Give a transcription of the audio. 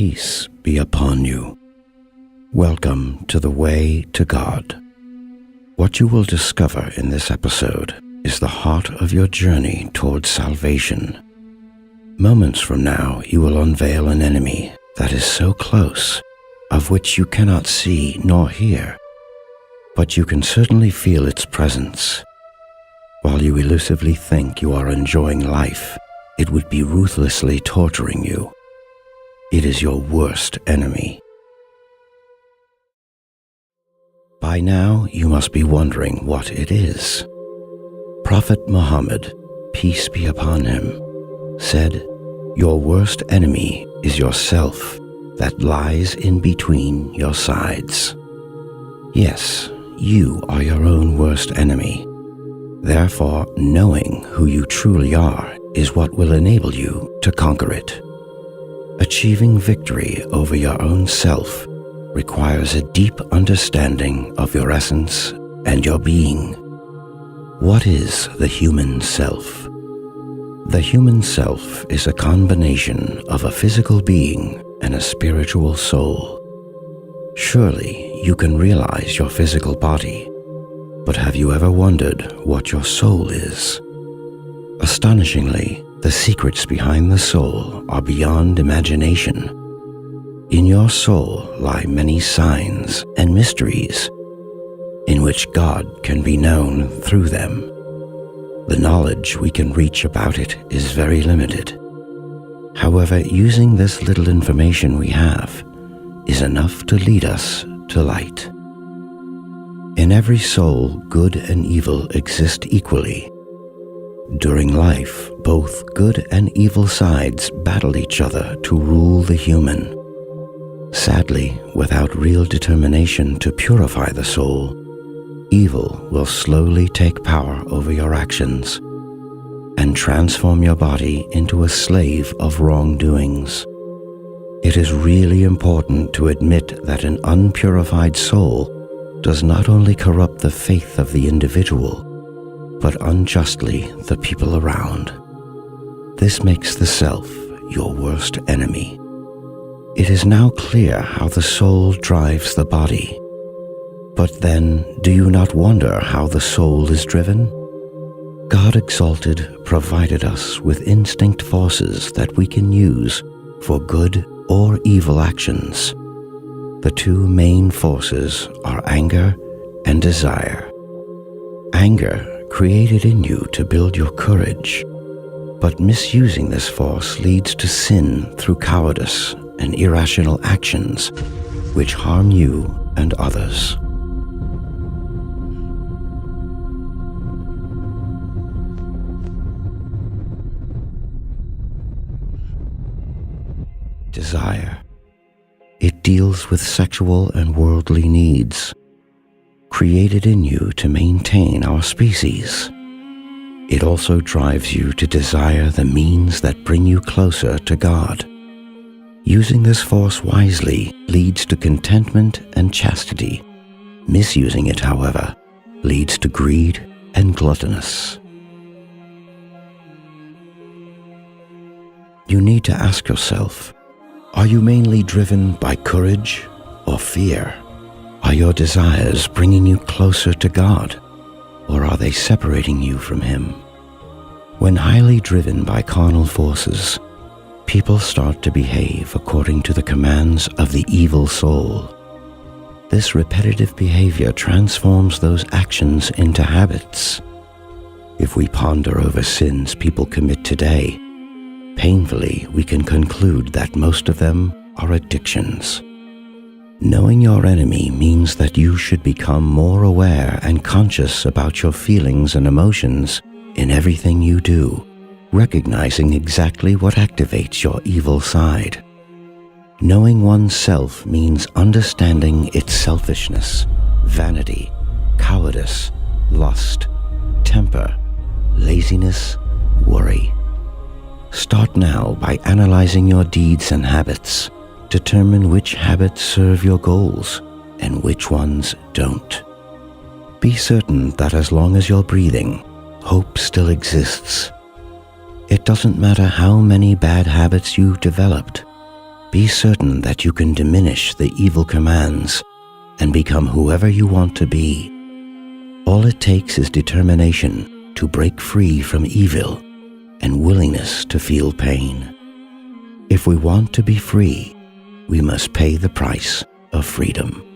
Peace be upon you. Welcome to the Way to God. What you will discover in this episode is the heart of your journey towards salvation. Moments from now, you will unveil an enemy that is so close, of which you cannot see nor hear, but you can certainly feel its presence. While you elusively think you are enjoying life, it would be ruthlessly torturing you. It is your worst enemy. By now, you must be wondering what it is. Prophet Muhammad, peace be upon him, said, "Your worst enemy is yourself that lies in between your sides." Yes, you are your own worst enemy. Therefore, knowing who you truly are is what will enable you to conquer it. Achieving victory over your own self requires a deep understanding of your essence and your being. What is the human self? The human self is a combination of a physical being and a spiritual soul. Surely you can realize your physical body, but have you ever wondered what your soul is? Astonishingly, the secrets behind the soul are beyond imagination. In your soul lie many signs and mysteries in which God can be known through them. The knowledge we can reach about it is very limited. However, using this little information we have is enough to lead us to light. In every soul, good and evil exist equally. During life, both good and evil sides battle each other to rule the human. Sadly, without real determination to purify the soul, evil will slowly take power over your actions and transform your body into a slave of wrongdoings. It is really important to admit that an unpurified soul does not only corrupt the faith of the individual, but unjustly the people around. This makes the self your worst enemy. It is now clear how the soul drives the body. But then, do you not wonder how the soul is driven? God Exalted provided us with instinct forces that we can use for good or evil actions. The two main forces are anger and desire. Anger created in you to build your courage, but misusing this force leads to sin through cowardice and irrational actions which harm you and others. Desire. It deals with sexual and worldly needs, created in you to maintain our species. It also drives you to desire the means that bring you closer to God. Using this force wisely leads to contentment and chastity. Misusing it, however, leads to greed and gluttonous. You need to ask yourself, are you mainly driven by courage or fear? Are your desires bringing you closer to God, or are they separating you from Him? When highly driven by carnal forces, people start to behave according to the commands of the evil soul. This repetitive behavior transforms those actions into habits. If we ponder over sins people commit today, painfully we can conclude that most of them are addictions. Knowing your enemy means that you should become more aware and conscious about your feelings and emotions in everything you do, recognizing exactly what activates your evil side. Knowing oneself means understanding its selfishness, vanity, cowardice, lust, temper, laziness, worry. Start now by analyzing your deeds and habits. Determine which habits serve your goals and which ones don't. Be certain that as long as you're breathing, hope still exists. It doesn't matter how many bad habits you've developed. Be certain that you can diminish the evil commands and become whoever you want to be. All it takes is determination to break free from evil and willingness to feel pain. If we want to be free, we must pay the price of freedom.